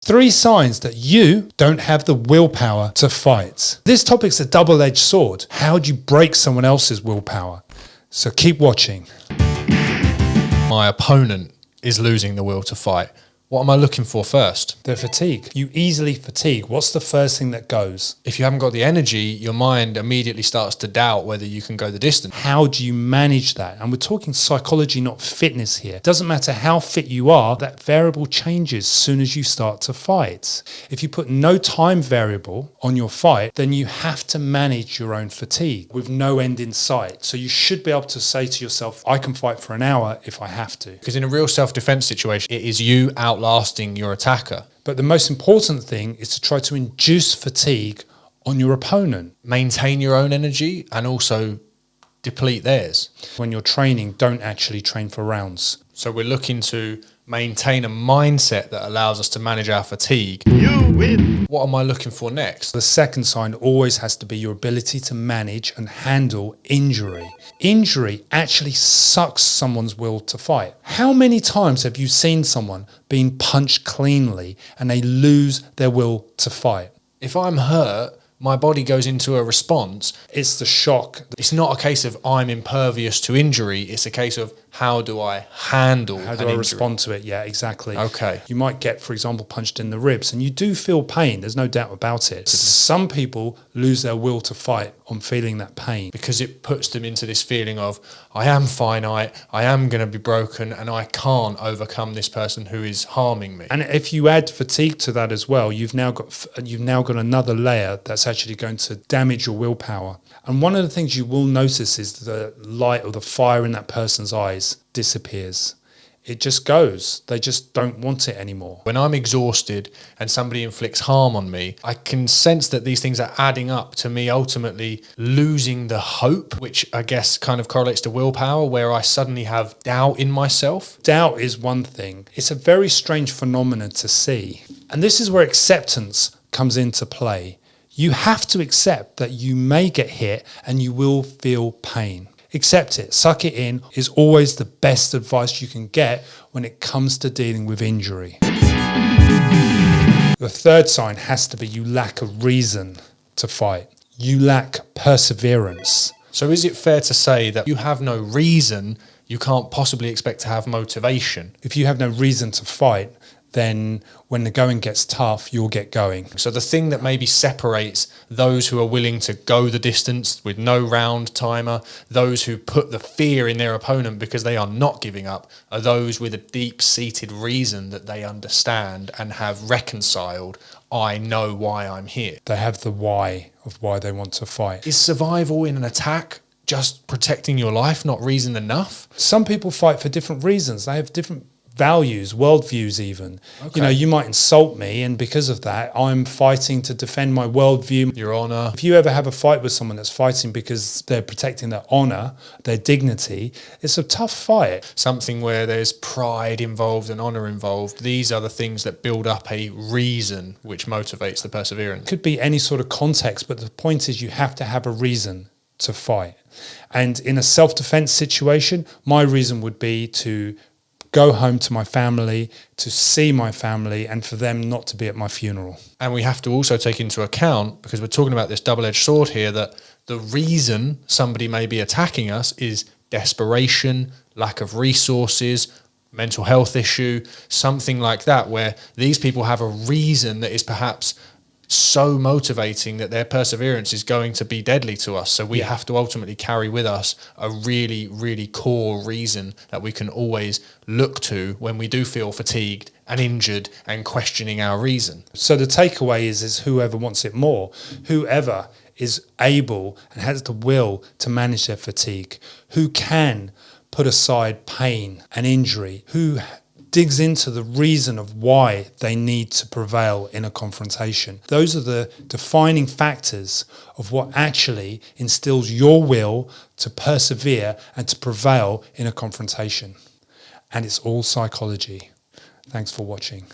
3 signs that you don't have the willpower to fight. This topic's a double-edged sword. How do you break someone else's willpower? So keep watching. My opponent is losing the will to fight. What am I looking for first? They're fatigued. You easily fatigue. What's the first thing that goes? If you haven't got the energy, your mind immediately starts to doubt whether you can go the distance. How do you manage that? And we're talking psychology, not fitness here. It doesn't matter how fit you are, that variable changes as soon as you start to fight. If you put no time variable on your fight, then you have to manage your own fatigue with no end in sight. So you should be able to say to yourself, I can fight for an hour if I have to. Because in a real self-defense situation, it is you outlasting your attacker. But the most important thing is to try to induce fatigue on your opponent. Maintain your own energy and also deplete theirs. When you're training, don't actually train for rounds. So we're looking to maintain a mindset that allows us to manage our fatigue. You win. What am I looking for next? The second sign always has to be your ability to manage and handle injury. Injury actually sucks someone's will to fight. How many times have you seen someone being punched cleanly and they lose their will to fight? If I'm hurt, my body goes into a response. It's the shock. It's not a case of I'm impervious to injury. It's a case of how do I handle How an do I injury? respond to it? Yeah, exactly. Okay. You might get, for example, punched in the ribs and you do feel pain. There's no doubt about it. Some people lose their will to fight on feeling that pain. Because it puts them into this feeling of, I am finite, I am going to be broken, and I can't overcome this person who is harming me. And if you add fatigue to that as well, you've now got another layer that's actually going to damage your willpower. And one of the things you will notice is the light or the fire in that person's eyes disappears. It just goes. They just don't want it anymore. When I'm exhausted and somebody inflicts harm on me, I can sense that these things are adding up to me ultimately losing the hope, which I guess kind of correlates to willpower, where I suddenly have doubt in myself. Doubt is one thing. It's a very strange phenomenon to see. And this is where acceptance comes into play. You have to accept that you may get hit and you will feel pain. Accept it, suck it in is always the best advice you can get when it comes to dealing with injury. The third sign has to be you lack a reason to fight. You lack perseverance. So is it fair to say that you have no reason, you can't possibly expect to have motivation? If you have no reason to fight, then when the going gets tough, you'll get going. So the thing that maybe separates those who are willing to go the distance with no round timer, those who put the fear in their opponent because they are not giving up, are those with a deep-seated reason that they understand and have reconciled, I know why I'm here. They have the why of why they want to fight. Is survival in an attack just protecting your life, not reason enough? Some people fight for different reasons. They have different values, worldviews even. Okay. You know, you might insult me and because of that, I'm fighting to defend my worldview. Your honour. If you ever have a fight with someone that's fighting because they're protecting their honour, their dignity, it's a tough fight. Something where there's pride involved and honour involved. These are the things that build up a reason which motivates the perseverance. Could be any sort of context, but the point is you have to have a reason to fight. And in a self-defense situation, my reason would be to go home to my family, to see my family, and for them not to be at my funeral. And we have to also take into account, because we're talking about this double-edged sword here, that the reason somebody may be attacking us is desperation, lack of resources, mental health issue, something like that, where these people have a reason that is perhaps so motivating that their perseverance is going to be deadly to us. So we have to ultimately carry with us a really, really core reason that we can always look to when we do feel fatigued and injured and questioning our reason. So the takeaway is whoever wants it more, whoever is able and has the will to manage their fatigue, who can put aside pain and injury, who digs into the reason of why they need to prevail in a confrontation. Those are the defining factors of what actually instills your will to persevere and to prevail in a confrontation. And it's all psychology. Thanks for watching.